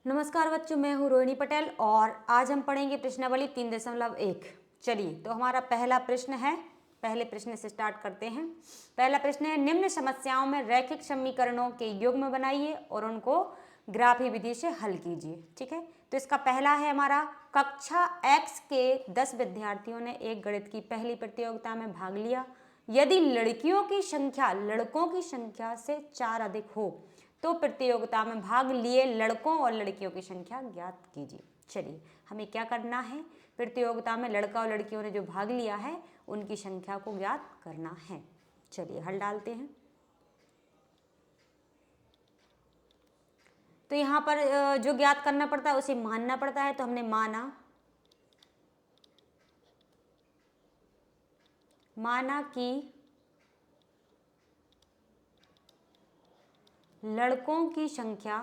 नमस्कार बच्चों, मैं हूँ रोहिणी पटेल और आज हम पढ़ेंगे प्रश्नावली 3.1। चलिए, तो हमारा पहला प्रश्न है। पहले प्रश्न से स्टार्ट करते हैं। पहला प्रश्न है, निम्न समस्याओं में रैखिक समीकरणों के युग्म बनाइए और उनको ग्राफी विधि से हल कीजिए। ठीक है, तो इसका पहला है हमारा, कक्षा x के 10 विद्यार्थियों ने एक गणित की पहली प्रतियोगिता में भाग लिया। यदि लड़कियों की संख्या लड़कों की संख्या से 4 अधिक हो तो प्रतियोगिता में भाग लिए लड़कों और लड़कियों की संख्या ज्ञात कीजिए। चलिए, हमें क्या करना है, प्रतियोगिता में लड़का और लड़कियों ने जो भाग लिया है उनकी संख्या को ज्ञात करना है। चलिए, हल डालते हैं। तो यहाँ पर जो ज्ञात करना पड़ता है उसे मानना पड़ता है, तो हमने माना कि लड़कों की संख्या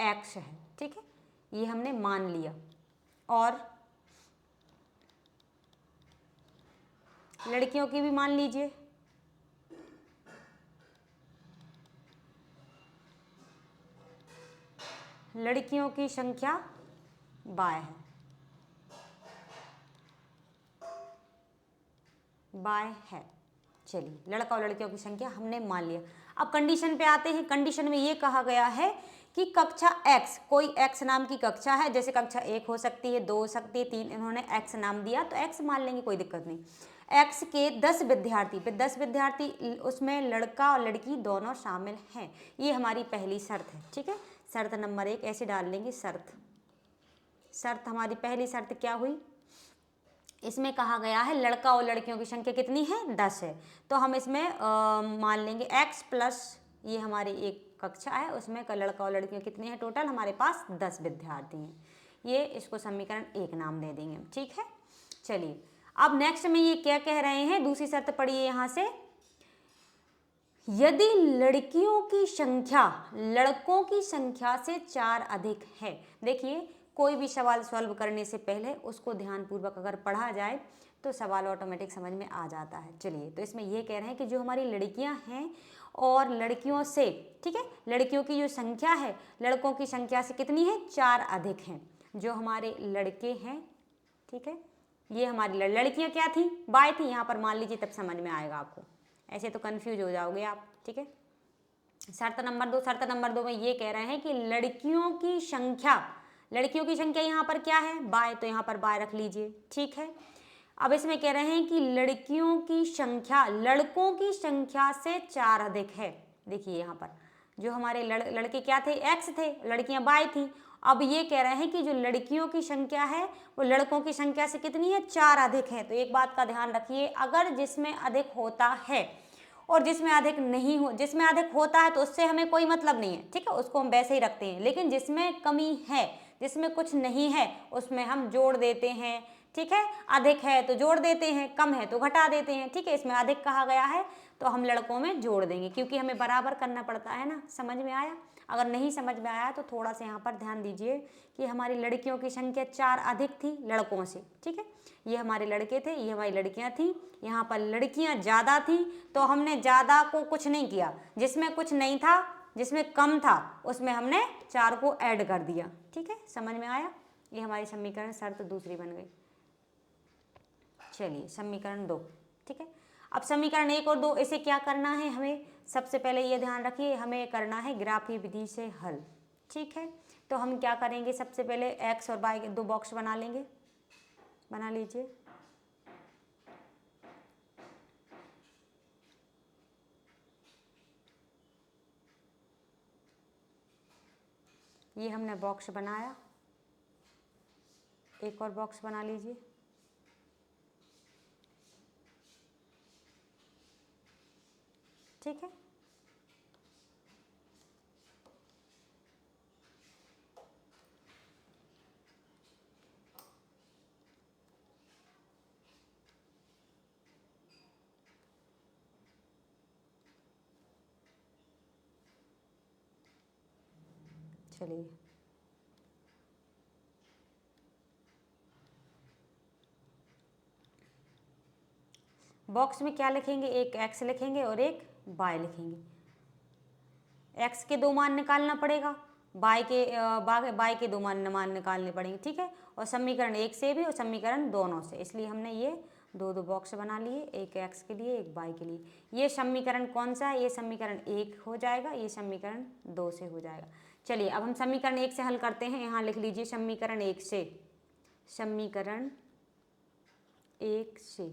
x है। ठीक है, ये हमने मान लिया। और लड़कियों की भी मान लीजिए। लड़कियों की संख्या बाय है। चलिए, लड़का और लड़कियों की संख्या हमने मान लिया। अब कंडीशन पे आते हैं। कंडीशन में ये कहा गया है कि कक्षा x, कोई x नाम की कक्षा है, जैसे कक्षा 1 हो सकती है, 2 हो सकती है, 3, इन्होंने x नाम दिया तो x मान लेंगे, कोई दिक्कत नहीं। x के 10 विद्यार्थी, पे 10 विद्यार्थी, उसमें लड़का और लड़की दोनों शामिल हैं। ये हमारी पहली शर्त है। ठीक है, शर्त नंबर 1 ऐसे डाल लेंगे। शर्त हमारी पहली शर्त क्या हुई, इसमें कहा गया है लड़का और लड़कियों की संख्या कितनी है, 10 है। तो हम इसमें मान लेंगे x प्लस, ये हमारी एक कक्षा है, उसमें लड़का और लड़कियां कितने हैं, टोटल हमारे पास 10 विद्यार्थी हैं। ये इसको समीकरण 1 नाम दे देंगे। ठीक है, चलिए अब नेक्स्ट में ये क्या कह रहे हैं, दूसरी शर्त पढ़िए यहाँ से। यदि लड़कियों की संख्या लड़कों की संख्या से 4 अधिक है। देखिए, कोई भी सवाल सॉल्व करने से पहले उसको ध्यानपूर्वक अगर पढ़ा जाए तो सवाल ऑटोमेटिक समझ में आ जाता है। चलिए, तो इसमें ये कह रहे हैं कि जो हमारी लड़कियां हैं और लड़कियों से, ठीक है, लड़कियों की जो संख्या है लड़कों की संख्या से कितनी है, 4 अधिक हैं। जो हमारे लड़के हैं, ठीक है, ये हमारी लड़कियां क्या थी, बाय थी, यहाँ पर मान लीजिए, तब समझ में आएगा आपको, ऐसे तो कंफ्यूज हो जाओगे आप। ठीक है, शर्त नंबर 2 में ये कह रहे हैं कि लड़कियों की संख्या यहाँ पर क्या है, बाय, तो यहाँ पर बाय रख लीजिए। ठीक है, अब इसमें कह रहे हैं कि लड़कियों की संख्या लड़कों की संख्या से 4 अधिक है। देखिए, यहाँ पर जो हमारे लड़के क्या थे, x थे, लड़कियां बाय थी। अब ये कह रहे हैं कि जो लड़कियों की संख्या है वो लड़कों की संख्या से कितनी है, 4 अधिक है। तो एक बात का ध्यान रखिए, अगर जिसमें अधिक होता है और जिसमें अधिक नहीं हो, जिसमें अधिक होता है तो उससे हमें कोई मतलब नहीं है। ठीक है, उसको हम वैसे ही रखते हैं। लेकिन जिसमें कमी है, जिसमें कुछ नहीं है, उसमें हम जोड़ देते हैं। ठीक है, अधिक है तो जोड़ देते हैं, कम है तो घटा देते हैं। ठीक है, इसमें अधिक कहा गया है तो हम लड़कों में जोड़ देंगे, क्योंकि हमें बराबर करना पड़ता है ना। समझ में आया? अगर नहीं समझ में आया तो थोड़ा सा यहाँ पर ध्यान दीजिए कि हमारी लड़कियों की संख्या 4 अधिक थी लड़कों से। ठीक है, ये हमारे लड़के थे, ये हमारी लड़कियां थी। यहाँ पर लड़कियां ज़्यादा थी तो हमने ज़्यादा को कुछ नहीं किया, जिसमें कुछ नहीं था, जिसमें कम था, उसमें हमने 4 को ऐड कर दिया। ठीक है, समझ में आया? ये हमारी समीकरण शर्त दूसरी बन गई। चलिए, समीकरण 2। ठीक है, अब समीकरण 1 और 2, इसे क्या करना है हमें, सबसे पहले ये ध्यान रखिए, हमें करना है ग्राफी विधि से हल। ठीक है, तो हम क्या करेंगे, सबसे पहले x और y के 2 बॉक्स बना लेंगे। बना लीजिए। ये हमने बॉक्स बनाया, एक और बॉक्स बना लीजिए। ठीक है, चलिए, बॉक्स में क्या लिखेंगे, एक x लिखेंगे और एक y लिखेंगे। एक्स के 2 मान निकालना पड़ेगा, बाय के 2 मान निकालने पड़ेंगे, ठीक है। और समीकरण 1 से भी और समीकरण दोनों से, इसलिए हमने ये दो बॉक्स बना लिए, एक एक्स के लिए एक वाई के लिए। ये समीकरण कौन सा है, ये समीकरण 1 हो जाएगा, ये समीकरण 2 से हो जाएगा। चलिए अब हम समीकरण 1 से हल करते हैं। यहाँ लिख लीजिए समीकरण 1 से, समीकरण 1 से,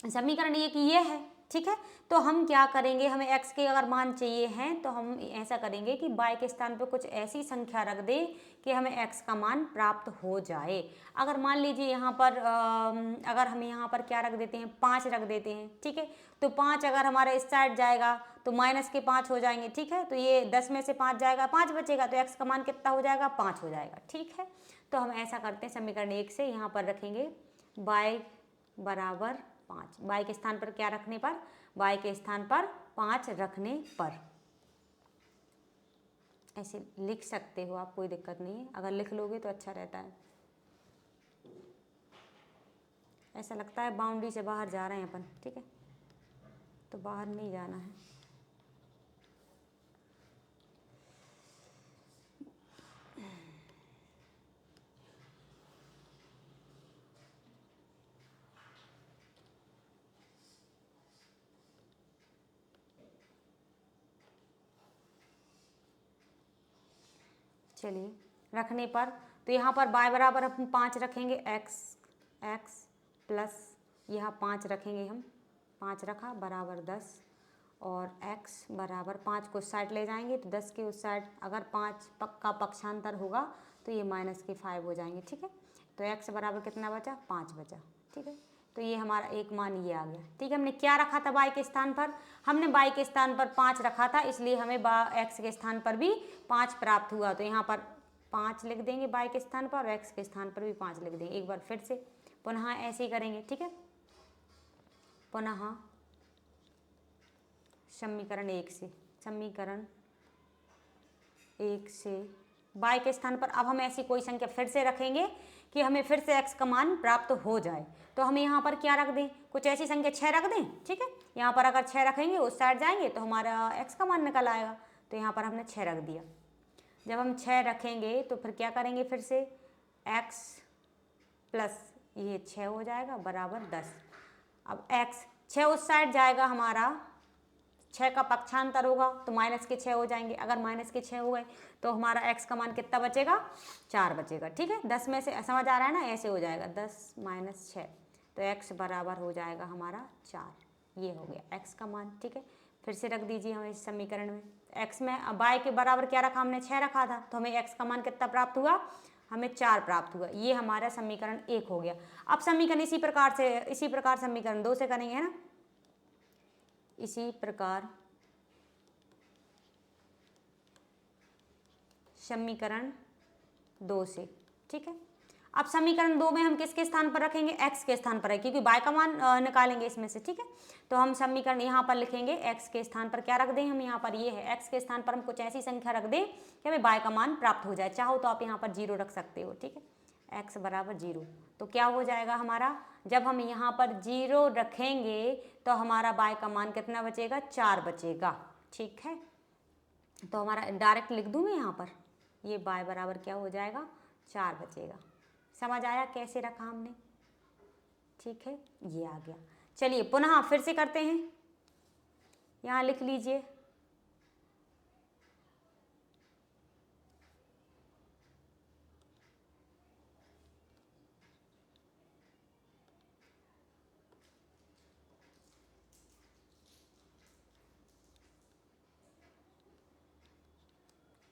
समीकरण 1 ये है, ठीक है। तो हम क्या करेंगे, हमें x के अगर मान चाहिए हैं तो हम ऐसा करेंगे कि y के स्थान पर कुछ ऐसी संख्या रख दें कि हमें x का मान प्राप्त हो जाए। अगर मान लीजिए यहाँ पर अगर हम यहाँ पर क्या रख देते हैं, 5 रख देते हैं, ठीक है। तो 5 अगर हमारा इस साइड जाएगा तो माइनस के 5 हो जाएंगे, ठीक है। तो ये 10 में से 5 जाएगा, 5 बचेगा, तो x का मान कितना हो जाएगा, 5 हो जाएगा, ठीक है। तो हम ऐसा करते हैं, समीकरण 1 से यहाँ पर रखेंगे y बराबर 5, y के स्थान पर क्या रखने पर, y के स्थान पर 5 रखने पर। ऐसे लिख सकते हो आप, कोई दिक्कत नहीं है, अगर लिख लोगे तो अच्छा रहता है। ऐसा लगता है बाउंड्री से बाहर जा रहे हैं अपन, ठीक है, तो बाहर नहीं जाना है। चलिए रखने पर, तो यहाँ पर y बराबर हम 5 रखेंगे, x प्लस यहाँ 5 रखेंगे हम, 5 रखा बराबर 10, और x बराबर 5 को उस साइड ले जाएंगे तो 10 के उस साइड अगर 5 का पक्षांतर होगा तो ये माइनस के 5 हो जाएंगे, ठीक है। तो x बराबर कितना बचा, 5 बचा, ठीक है। तो ये हमारा एक मान ये आ गया, ठीक है। हमने क्या रखा था y के स्थान पर, हमने y के स्थान पर 5 रखा था, इसलिए हमें x के स्थान पर भी 5 प्राप्त हुआ। तो यहाँ पर 5 लिख देंगे y के स्थान पर, और x के स्थान पर भी 5 लिख देंगे। एक बार फिर से पुनः ऐसे ही करेंगे, ठीक है। पुनः समीकरण 1 से, समीकरण 1 से y के स्थान पर अब हम ऐसी कोई संख्या फिर से रखेंगे कि हमें फिर से x का मान प्राप्त हो जाए। तो हम यहाँ पर क्या रख दें, कुछ ऐसी संख्या 6 रख दें, ठीक है। यहाँ पर अगर 6 रखेंगे उस साइड जाएंगे तो हमारा x का मान निकल आएगा। तो यहाँ पर हमने 6 रख दिया। जब हम 6 रखेंगे तो फिर क्या करेंगे, फिर से x प्लस ये 6 हो जाएगा बराबर 10। अब x 6 उस साइड जाएगा, हमारा 6 का पक्षांतर होगा तो माइनस के 6 हो जाएंगे। अगर माइनस के 6 हो गए तो हमारा x का मान कितना बचेगा, 4 बचेगा, ठीक है। 10 में से समझ आ रहा है ना, ऐसे हो जाएगा 10 माइनस 6, तो x बराबर हो जाएगा हमारा 4। ये हो गया x का मान, ठीक है। फिर से रख दीजिए हमें इस समीकरण में, x में y के बराबर क्या रखा हमने, 6 रखा था, तो हमें x का मान कितना प्राप्त हुआ, हमें 4 प्राप्त हुआ। ये हमारा समीकरण 1 हो गया। अब समीकरण इसी प्रकार समीकरण 2 से करेंगे, है ना। इसी प्रकार समीकरण 2 से, ठीक है। अब समीकरण 2 में हम किसके स्थान पर रखेंगे, x के स्थान पर है, क्योंकि y का मान निकालेंगे इसमें से, ठीक है। तो हम समीकरण यहाँ पर लिखेंगे x के स्थान पर क्या रख दें, हम यहाँ पर ये है x के स्थान पर हम कुछ ऐसी संख्या रख दें कि हमें y का मान प्राप्त हो जाए। चाहो तो आप यहाँ पर 0 रख सकते हो, ठीक है, x बराबर 0। तो क्या हो जाएगा हमारा, जब हम यहाँ पर 0 रखेंगे तो हमारा y का मान कितना बचेगा, 4 बचेगा, ठीक है। तो हमारा डायरेक्ट लिख दूँ मैं यहाँ पर, ये y बराबर क्या हो जाएगा, 4 बचेगा। समझ आया कैसे रखा हमने, ठीक है, ये आ गया। चलिए पुनः फिर से करते हैं, यहाँ लिख लीजिए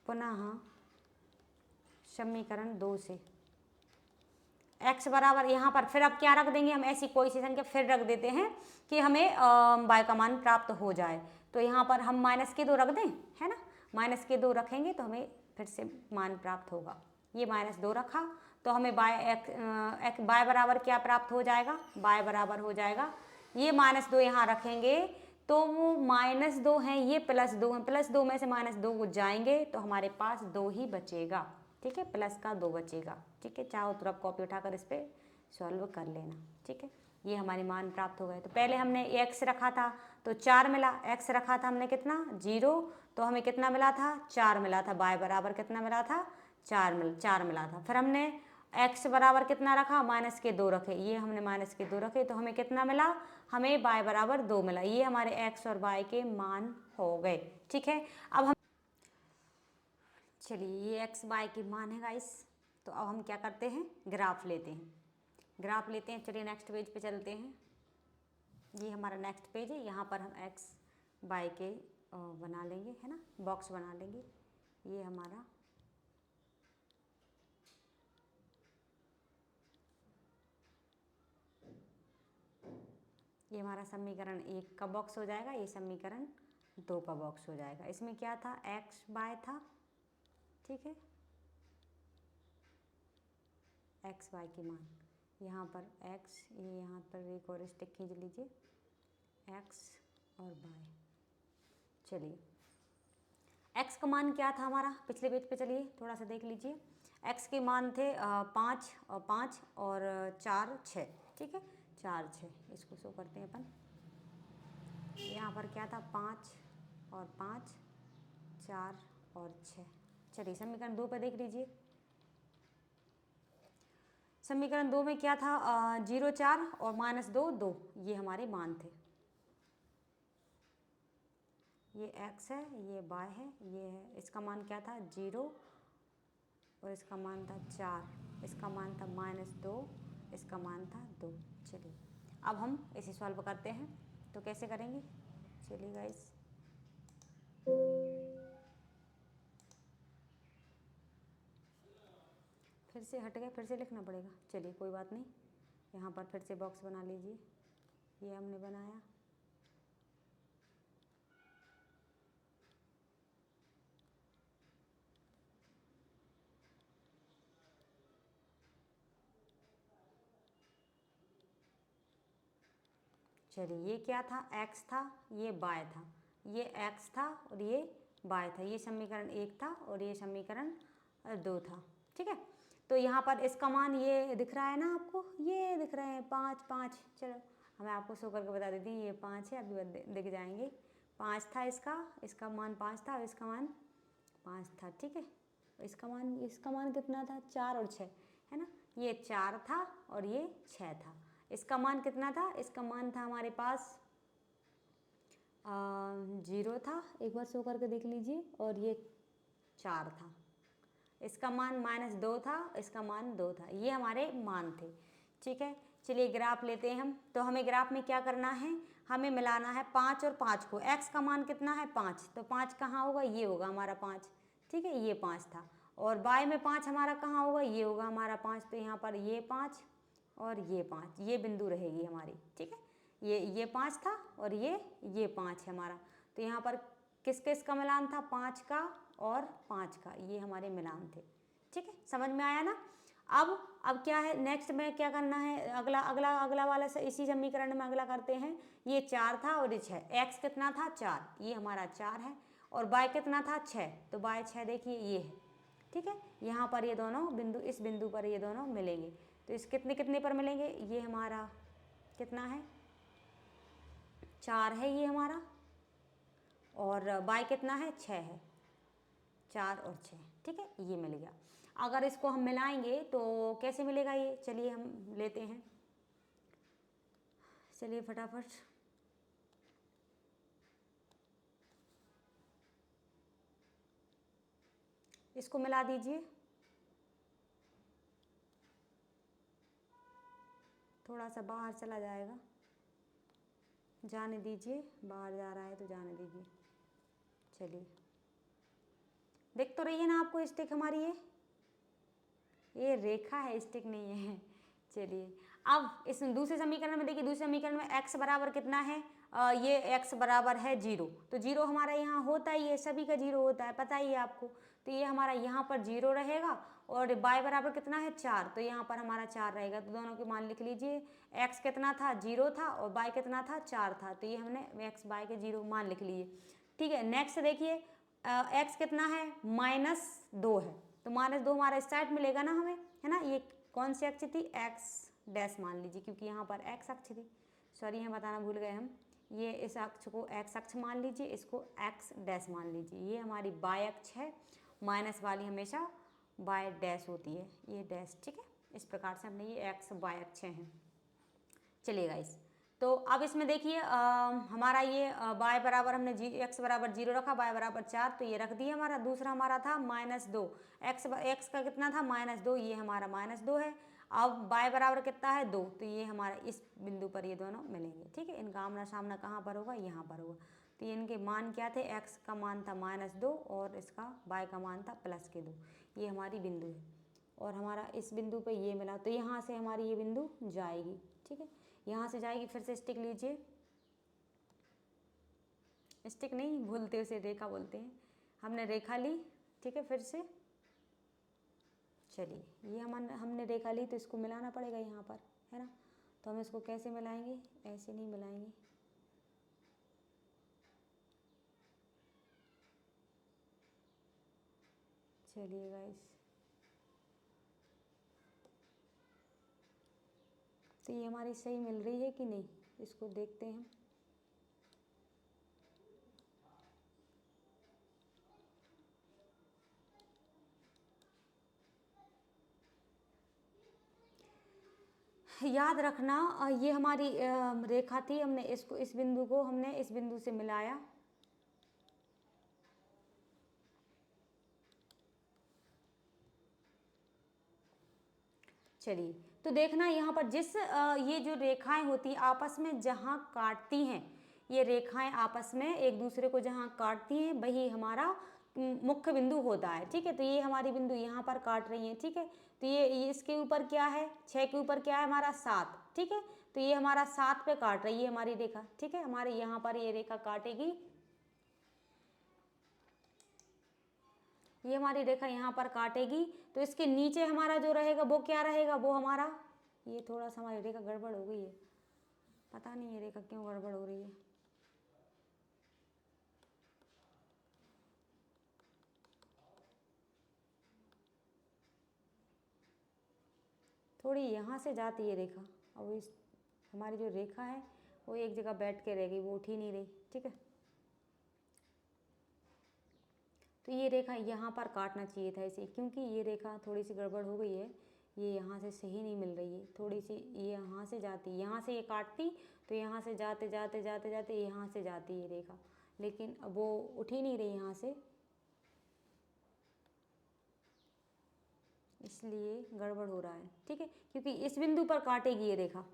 पुनः समीकरण 2 से x बराबर, यहाँ पर फिर अब क्या रख देंगे, हम ऐसी कोई सी संख्या फिर रख देते हैं कि हमें y का मान प्राप्त हो जाए। तो यहाँ पर हम माइनस के 2 रख दें, है ना, माइनस के 2 रखेंगे तो हमें फिर से मान प्राप्त होगा। ये -2 रखा तो हमें y बराबर क्या प्राप्त हो जाएगा, y बराबर हो जाएगा, ये -2 यहाँ रखेंगे तो वो -2 हैं, ये +2 हैं, +2 में से -2 को जाएंगे तो हमारे पास 2 ही बचेगा, ठीक है, प्लस का 2 बचेगा, ठीक है। चाहो तो आप कॉपी उठाकर इस पर सॉल्व कर लेना, ठीक है। ये हमारे मान प्राप्त हो गए। तो पहले हमने x रखा था तो 4 मिला, x रखा था हमने कितना 0, तो हमें कितना मिला था 4 मिला था। y बराबर कितना मिला था 4 मिला था। फिर हमने x बराबर कितना रखा -2 रखे, ये हमने -2 रखे तो हमें कितना मिला, हमें y बराबर 2 मिला। ये हमारे x और y के मान हो गए। ठीक है, अब हम चलिए ये x y के मान है गाइस। तो अब हम क्या करते हैं, ग्राफ लेते हैं, ग्राफ लेते हैं। चलिए नेक्स्ट पेज पे चलते हैं। ये हमारा नेक्स्ट पेज है, यहाँ पर हम x y के बना लेंगे, है ना, बॉक्स बना लेंगे। ये हमारा समीकरण 1 का बॉक्स हो जाएगा, ये समीकरण 2 का बॉक्स हो जाएगा। इसमें क्या था x y था, ठीक है, x y के मान, यहाँ पर x, ये यहाँ पर एक और स्टिक खींच लीजिए, x और y। चलिए x का मान क्या था हमारा, पिछले पेज पे चलिए थोड़ा सा देख लीजिए। x के मान थे 5 और 4 6, ठीक है, 4 6, इसको शो करते हैं अपन। यहाँ पर क्या था 5 और 5, 4 और 6। चलिए समीकरण 2 पे देख लीजिए। समीकरण 2 में क्या था 0 4 और -2 2, ये हमारे मान थे। ये x है, ये y है, ये है। इसका मान क्या था 0 और इसका मान था 4, इसका मान था -2, इसका मान था 2। चलिए अब हम इसे सॉल्व करते हैं। तो कैसे करेंगे, चलिए गाइस फिर से हट गए, फिर से लिखना पड़ेगा। चलिए कोई बात नहीं, यहाँ पर फिर से बॉक्स बना लीजिए। ये हमने बनाया, चलिए ये क्या था x था, ये y था, ये x था और ये y था। ये समीकरण 1 था और ये समीकरण 2 था, ठीक है। तो यहाँ पर इसका मान ये दिख रहा है ना आपको, ये दिख रहे हैं 5 5। चलो मैं आपको शो करके बता देती हूँ, ये 5 है, अभी दिख जाएंगे। 5 था इसका मान 5 था और इसका मान 5 था, ठीक है। इसका मान कितना था 4 और 6, है ना। ये 4 था और ये 6 था। इसका मान कितना था, इसका मान था हमारे पास 0 था, एक बार शो करके देख लीजिए, और ये 4 था। इसका मान -2 था, इसका मान 2 था। ये हमारे मान थे, ठीक है। चलिए ग्राफ लेते हैं हम। तो हमें ग्राफ में क्या करना है, हमें मिलाना है 5 और 5 को। x का मान कितना है 5, तो 5 कहाँ होगा, ये होगा हमारा 5, ठीक है, ये 5 था। और y में 5 हमारा कहाँ होगा, ये होगा हमारा 5। तो यहाँ पर ये 5 और ये 5, ये बिंदु रहेगी हमारी, ठीक है। ये 5 था और ये 5 है हमारा। तो यहाँ पर किस किस का मिलान था, 5 का और 5 का, ये हमारे मिलान थे, ठीक है। समझ में आया ना। अब क्या है, नेक्स्ट में क्या करना है, अगला वाला से इसी समीकरण में अगला करते हैं। ये 4 था और ये 6, x कितना था 4, ये हमारा 4 है, और y कितना था 6, तो y 6 देखिए ये है, ठीक है। यहाँ पर ये दोनों बिंदु, इस बिंदु पर ये दोनों मिलेंगे। तो इस कितने पर मिलेंगे, ये हमारा कितना है 4 है ये हमारा, और y कितना है 6 है, 4 और 6, ठीक है, ये मिल गया। अगर इसको हम मिलाएंगे तो कैसे मिलेगा ये, चलिए हम लेते हैं, चलिए फटाफट। इसको मिला दीजिए, थोड़ा सा बाहर चला जाएगा, जाने दीजिए, बाहर जा रहा है तो जाने दीजिए। चलिए देख तो रही है ना आपको स्टिक हमारी, ये रेखा है, स्टिक नहीं है। चलिए अब इस दूसरे समीकरण में देखिए, दूसरे समीकरण में x बराबर कितना है, ये x बराबर है 0, तो 0 हमारा यहाँ होता ही है, सभी का 0 होता है, पता ही है आपको। तो ये हमारा यहाँ पर 0 रहेगा, और y बराबर कितना है 4, तो यहाँ पर हमारा 4 रहेगा। तो दोनों के मान लिख लीजिए, x कितना था 0 था और y कितना था 4 था, तो ये हमने x y के 0 मान लिख लिए, ठीक है। नेक्स्ट देखिए x कितना है -2 है, तो -2 हमारा इस साइड मिलेगा ना हमें, है ना। ये कौन सी अक्ष थी, x डैश मान लीजिए, क्योंकि यहाँ पर एक्स अक्ष थी, सॉरी यहाँ बताना भूल गए हम। ये इस अक्ष को एक्स अक्ष मान लीजिए, इसको एक्स डैश मान लीजिए। ये हमारी वाई अक्ष है, माइनस वाली हमेशा वाई डैश होती है, ये डैश, ठीक है। इस प्रकार से हमने ये एक्स वाई अक्ष हैं। चलिए गाइस, तो अब इसमें देखिए हमारा ये y बराबर हमने x बराबर 0 रखा, y बराबर 4, तो ये रख दिया हमारा। दूसरा हमारा था -2, x का कितना था -2, ये हमारा -2 है। अब y बराबर कितना है 2, तो ये हमारा इस बिंदु पर ये दोनों मिलेंगे, ठीक है। इनका आमना सामना कहाँ पर होगा, यहाँ पर होगा। तो ये इनके मान क्या थे, x का मान था -2 और इसका y का मान था +2, ये हमारी बिंदु है। और हमारा इस बिंदु पे ये मिला, तो यहाँ से हमारी ये बिंदु जाएगी, ठीक है। यहाँ से जाएगी, फिर से स्टिक लीजिए, स्टिक नहीं भूलते, उसे रेखा बोलते हैं। हमने रेखा ली, ठीक है। फिर से चलिए, ये हमने रेखा ली, तो इसको मिलाना पड़ेगा यहाँ पर, है ना। तो हम इसको कैसे मिलाएंगे, ऐसे नहीं मिलाएंगे, चलिए गाइस। तो ये हमारी सही मिल रही है कि नहीं, इसको देखते हैं। याद रखना, ये हमारी रेखा थी, हमने इसको, इस बिंदु को हमने इस बिंदु से मिलाया, चलिए। तो देखना यहाँ पर जिस ये जो रेखाएं होती आपस में जहाँ काटती हैं, ये रेखाएं आपस में एक दूसरे को जहाँ काटती हैं, वही हमारा मुख्य बिंदु होता है, ठीक है। तो ये हमारी बिंदु यहाँ पर काट रही हैं, ठीक है। तो ये इसके ऊपर क्या है, 6 के ऊपर क्या है हमारा 7, ठीक है। तो ये हमारा 7 पे काट रही है हमारी रेखा, ठीक है। हमारे यहाँ पर ये रेखा काटेगी, ये हमारी रेखा यहाँ पर काटेगी। तो इसके नीचे हमारा जो रहेगा वो क्या रहेगा, वो हमारा, ये थोड़ा सा हमारी रेखा गड़बड़ हो गई है, पता नहीं ये रेखा क्यों गड़बड़ हो रही है। थोड़ी यहाँ से जाती है रेखा, और इस हमारी जो रेखा है वो एक जगह बैठ के रह गई, वो उठ ही नहीं रही, ठीक है। तो ये रेखा यहाँ पर काटना चाहिए था इसे, क्योंकि ये रेखा थोड़ी सी गड़बड़ हो गई है, ये यहाँ से सही नहीं मिल रही है, थोड़ी सी ये यहाँ से जाती, यहाँ से ये काटती, तो यहाँ से जाते जाते जाते जाते यहाँ से जाती है रेखा, लेकिन अब वो उठ ही नहीं रही यहाँ से, इसलिए गड़बड़ हो रहा है, ठीक है। क्योंकि इस बिंदु पर काटेगी ये रेखा,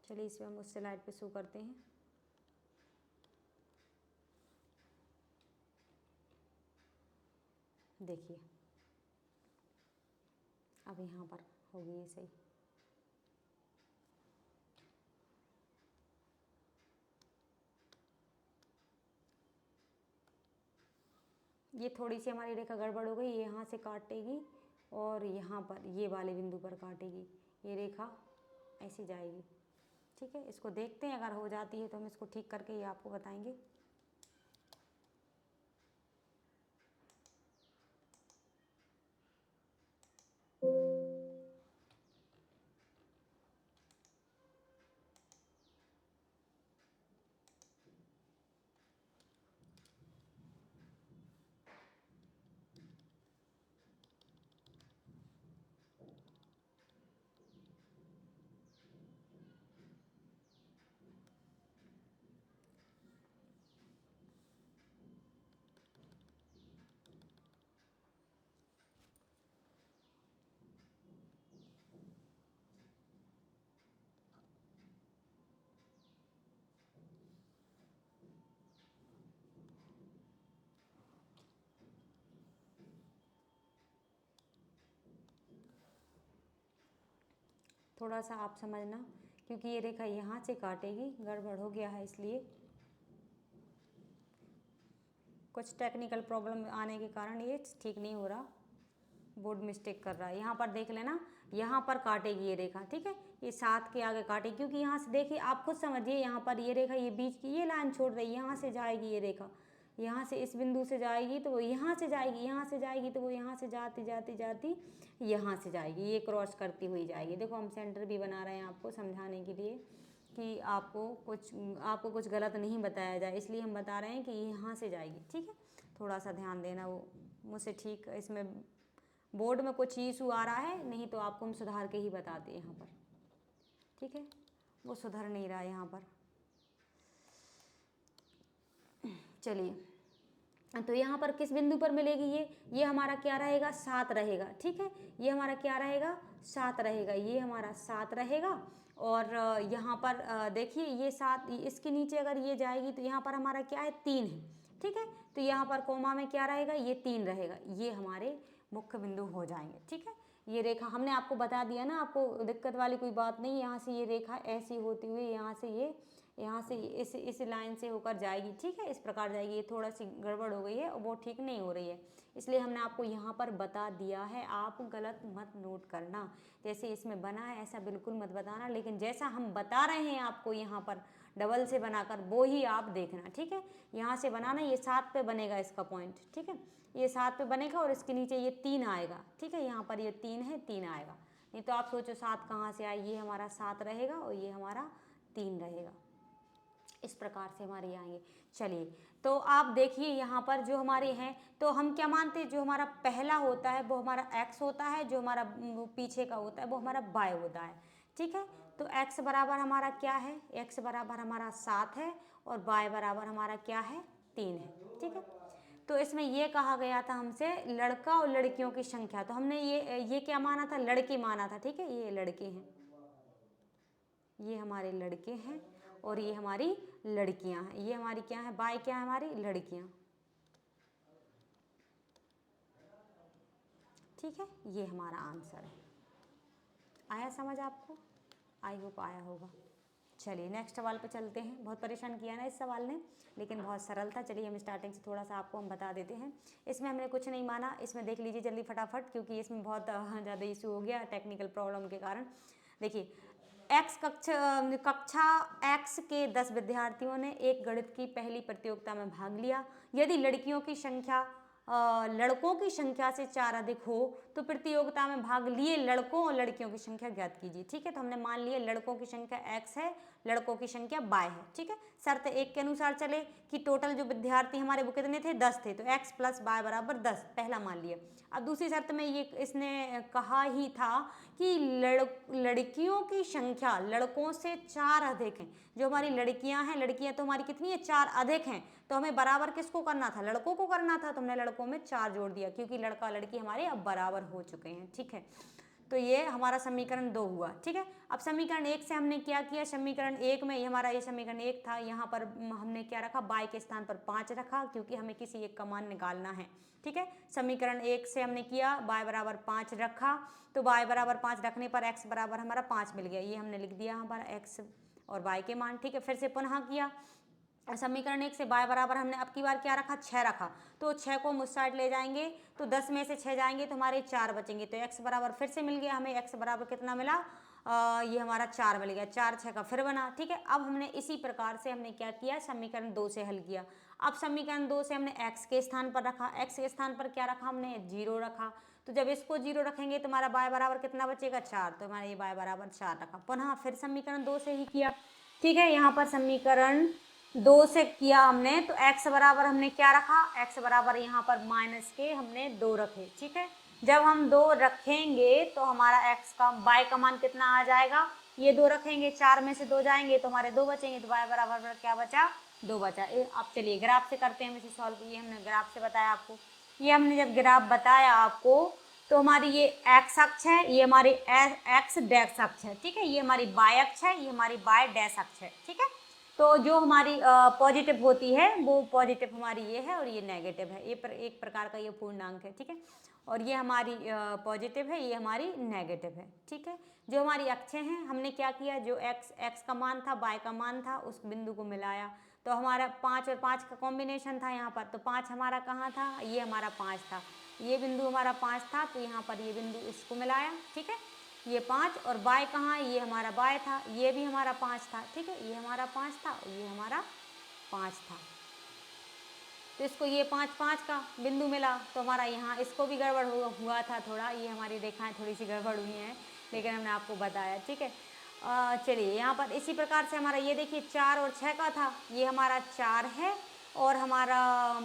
चलिए इस पर हम उस स्लाइड पे शो करते हैं। देखिए अब यहाँ पर होगी ये सही, ये थोड़ी सी हमारी रेखा गड़बड़ हो गई, ये यहाँ से काटेगी और यहाँ पर ये वाले बिंदु पर काटेगी, ये रेखा ऐसी जाएगी, ठीक है। इसको देखते हैं, अगर हो जाती है तो हम इसको ठीक करके ये आपको बताएंगे। थोड़ा सा आप समझना, क्योंकि ये रेखा यहाँ से काटेगी, गड़बड़ हो गया है, इसलिए कुछ टेक्निकल प्रॉब्लम आने के कारण ये ठीक नहीं हो रहा, बोर्ड मिस्टेक कर रहा है। यहाँ पर देख लेना, यहाँ पर काटेगी ये रेखा, ठीक है। ये 7 के आगे काटेगी, क्योंकि यहाँ से देखिए आप खुद समझिए, यहाँ पर ये रेखा, ये बीच की ये लाइन छोड़ रही है, यहाँ से जाएगी ये रेखा, यहाँ से इस बिंदु से जाएगी तो वो यहाँ से जाएगी, यहाँ से जाएगी तो वो यहाँ से जाती जाती जाती यहाँ से जाएगी, ये क्रॉस करती हुई जाएगी। देखो हम सेंटर भी बना रहे हैं आपको समझाने के लिए कि आपको कुछ गलत नहीं बताया जाए, इसलिए हम बता रहे हैं कि यहाँ से जाएगी। ठीक है, थोड़ा सा ध्यान देना, वो मुझसे ठीक इसमें बोर्ड में कुछ इशू आ रहा है, नहीं तो आपको हम सुधार के ही बताते हैं यहाँ पर। ठीक है, वो सुधर नहीं रहा है यहाँ पर। चलिए, तो यहाँ पर किस बिंदु पर मिलेगी ये हमारा क्या रहेगा, 7 रहेगा। ठीक है, ये हमारा क्या रहेगा, 7 रहेगा, ये हमारा 7 रहेगा। और यहाँ पर देखिए ये 7, इसके नीचे अगर ये जाएगी तो यहाँ पर हमारा क्या है, 3 है। ठीक है, तो यहाँ पर कोमा में क्या रहेगा, ये 3 रहेगा, ये हमारे मुख्य बिंदु हो जाएंगे। ठीक है, ये रेखा हमने आपको बता दिया ना, आपको दिक्कत वाली कोई बात नहीं। यहाँ से ये रेखा ऐसी होती हुई यहाँ से इस लाइन से होकर जाएगी। ठीक है, इस प्रकार जाएगी। ये थोड़ा सी गड़बड़ हो गई है और वो ठीक नहीं हो रही है, इसलिए हमने आपको यहाँ पर बता दिया है। आप गलत मत नोट करना, जैसे इसमें बना है ऐसा बिल्कुल मत बताना, लेकिन जैसा हम बता रहे हैं आपको यहाँ पर डबल से बनाकर, वो ही आप देखना। ठीक है, यहाँ से बनाना, ये 7 पे बनेगा इसका पॉइंट। ठीक है, ये 7 पे बनेगा और इसके नीचे ये 3 आएगा। ठीक है, यहाँ पर ये 3 है, 3 आएगा। नहीं तो आप सोचो 7 कहाँ से आए, ये हमारा 7 रहेगा और ये हमारा 3 रहेगा। इस प्रकार से हमारे आएंगे। चलिए, तो आप देखिए यहाँ पर जो हमारे हैं, तो हम क्या मानते हैं, जो हमारा पहला होता है वो हमारा x होता है, जो हमारा पीछे का होता है वो हमारा y होता है। ठीक है, तो x बराबर हमारा क्या है, x बराबर हमारा 7 है और y बराबर हमारा क्या है, 3 है। ठीक है, तो इसमें ये कहा गया था हमसे लड़का और लड़कियों की संख्या, तो हमने ये क्या माना था, लड़के माना था। ठीक है, ये लड़के हैं, ये हमारे लड़के हैं और ये हमारी लड़कियां हैं। ये हमारी क्या है, बाय क्या है, हमारी लड़कियां। ठीक है, ये हमारा आंसर है। आया समझ आपको, आई होप आया होगा। चलिए नेक्स्ट सवाल पे चलते हैं। बहुत परेशान किया ना इस सवाल ने, लेकिन बहुत सरल था। चलिए हम स्टार्टिंग से थोड़ा सा आपको हम बता देते हैं। इसमें हमने कुछ नहीं माना, इसमें देख लीजिए जल्दी फटाफट, क्योंकि इसमें बहुत ज़्यादा इशू हो गया टेक्निकल प्रॉब्लम के कारण। देखिए, कक्षा एक्स के 10 विद्यार्थियों ने एक गणित की पहली प्रतियोगिता में भाग लिया। यदि लड़कियों की संख्या लड़कों की संख्या से 4 अधिक हो तो प्रतियोगिता में भाग लिए लड़कों और लड़कियों की संख्या ज्ञात कीजिए। ठीक है, तो हमने मान लिया लड़कों की संख्या x है, लड़कों की संख्या y है। ठीक है, शर्त 1 के अनुसार चले कि टोटल जो विद्यार्थी हमारे वो कितने थे, 10 थे, तो x + y बराबर 10, पहला मान लिया। अब दूसरी शर्त में ये इसने कहा ही था कि लड़कियों की संख्या लड़कों से 4 अधिक है। जो हमारी लड़कियां हैं, लड़कियां तो हमारी कितनी है, 4 अधिक हैं, तो हमें बराबर किसको करना था, लड़कों को करना था, तो हमने लड़कों में 4 जोड़ दिया, क्योंकि लड़का लड़की हमारे अब बराबर हो चुके हैं। ठीक है, तो ये हमारा समीकरण 2 हुआ। ठीक है, अब समीकरण 1 से हमने क्या किया, समीकरण 1 में हमारा ये समीकरण 1 था, यहाँ पर हमने क्या रखा, y के स्थान पर 5 रखा, क्योंकि हमें किसी एक का मान निकालना है। ठीक है, समीकरण 1 से हमने किया, y बराबर 5 रखा, तो y बराबर 5 रखने पर x बराबर हमारा 5 मिल गया, ये हमने लिख दिया हमारा x और y के मान। ठीक है, फिर से पुनः किया, समीकरण 1 से y बराबर हमने अब की बार क्या रखा, 6 रखा, तो 6 को हम उस साइड ले जाएंगे, तो 10 में से 6 जाएंगे तो हमारे 4 बचेंगे, तो x बराबर फिर से मिल गया हमें, x बराबर कितना मिला, ये हमारा 4 मिल गया, 4 6 का फिर बना। ठीक है, अब हमने इसी प्रकार से हमने क्या किया, समीकरण 2 से हल किया। अब समीकरण 2 से हमने x के स्थान पर रखा, x के स्थान पर क्या रखा हमने, 0 रखा, तो जब इसको 0 रखेंगे तो हमारा y बराबर कितना बचेगा, 4, तो हमारा ये y बराबर 4 रखा। पुनः फिर समीकरण 2 से ही किया। ठीक है, यहाँ पर समीकरण 2 से किया हमने, तो x बराबर हमने क्या रखा, x बराबर यहाँ पर माइनस के हमने 2 रखे। ठीक है, जब हम 2 रखेंगे तो हमारा x का y का मान कितना आ जाएगा, ये 2 रखेंगे, 4 में से 2 जाएंगे तो हमारे 2 बचेंगे, तो y बराबर क्या बचा, 2 बचा। अब चलिए ग्राफ से करते हैं इसे सॉल्व। ये हमने ग्राफ से बताया आपको, ये हमने जब ग्राफ बताया आपको तो हमारी ये x अक्ष है, ये हमारी x डैश अक्ष है। ठीक है, ये हमारी y अक्ष है, ये हमारी y डैश अक्ष है। ठीक है, तो जो हमारी पॉजिटिव होती है वो पॉजिटिव हमारी ये है और ये नेगेटिव है, ये एक प्रकार का ये पूर्णांक है। ठीक है, और ये हमारी पॉजिटिव है, ये हमारी नेगेटिव है। ठीक है, जो हमारी अक्षें हैं हमने क्या किया, जो x का मान था, y का मान था, उस बिंदु को मिलाया, तो हमारा 5 और 5 का कॉम्बिनेशन था यहाँ पर, तो 5 हमारा कहाँ था, ये हमारा 5 था, ये बिंदु हमारा 5 था, तो यहाँ पर ये बिंदु इसको मिलाया। ठीक है, ये 5 और y कहाँ है, ये हमारा y था, ये भी हमारा 5 था। ठीक है, ये हमारा 5 था और ये हमारा 5 था। तो इसको ये 5 5 का बिंदु मिला, तो हमारा यहाँ इसको भी गड़बड़ हुआ था थोड़ा, ये हमारी रेखाएं थोड़ी सी गड़बड़ हुई हैं, लेकिन हमने आपको बताया, ठीक है। चलिए यहाँ पर इसी प्रकार से हमारा ये देखिए 4 और 6 का था, ये हमारा 4 है और हमारा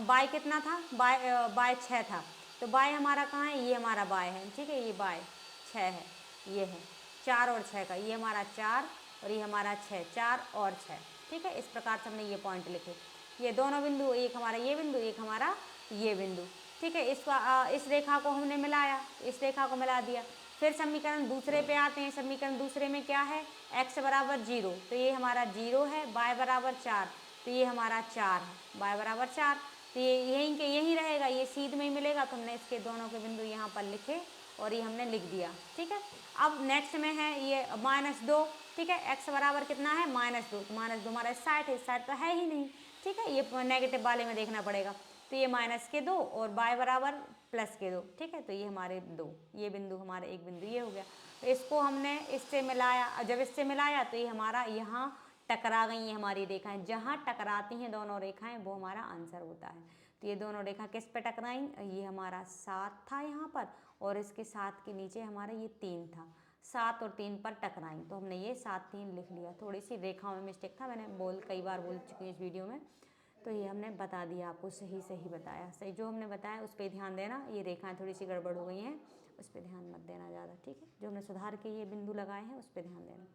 बाय कितना था, बाय 6 था, तो बाय हमारा कहाँ है, ये हमारा बाय है, ठीक है, ये बाय 6 है, ये है 4 और 6 का, ये हमारा 4 और ये हमारा 6, 4 और 6, ठीक है। इस प्रकार से हमने ये पॉइंट लिखे, ये दोनों बिंदु, एक हमारा ये बिंदु, एक हमारा ये बिंदु, ठीक है। इस रेखा को हमने मिलाया, इस रेखा को मिला दिया। फिर समीकरण दूसरे पे आते हैं, समीकरण दूसरे में क्या है, x बराबर 0, तो ये हमारा 0 है, y बराबर 4, तो ये हमारा 4 है, y बराबर 4, तो ये यहीं के यहीं रहेगा, ये सीध में ही मिलेगा, तो हमने इसके दोनों के बिंदु यहाँ पर लिखे और ये हमने लिख दिया, ठीक है। अब नेक्स्ट में है ये -2, ठीक है, x बराबर कितना है, -2, तो -2 हमारा इस साइड तो है ही नहीं, ठीक है, ये नेगेटिव वाले में देखना पड़ेगा, तो ये -2 और y बराबर +2, ठीक है, तो ये हमारे 2, ये बिंदु हमारे एक बिंदु ये हो गया। तो इसको हमने इससे मिलाया, जब इससे मिलाया तो ये हमारा यहाँ टकरा गई हैं हमारी रेखाएं, जहाँ टकराती हैं दोनों रेखाएं वो हमारा आंसर होता है। तो ये दोनों रेखा किस पे टकराई, ये हमारा 7 था यहाँ पर और इसके 7 के नीचे हमारा ये 3 था, 7 और 3 पर टकराई, तो हमने ये 7 3 लिख लिया। थोड़ी सी रेखाओं में मिस्टेक था, मैंने कई बार बोल चुकी हूँ इस वीडियो में, तो ये हमने बता दिया आपको, सही बताया, सही जो हमने बताया उस पर ध्यान देना। ये रेखाएं थोड़ी सी गड़बड़ हो गई हैं, उस पर ध्यान मत देना ज़्यादा, ठीक है। जो हमने सुधार के ये बिंदु लगाए हैं उस पर ध्यान देना।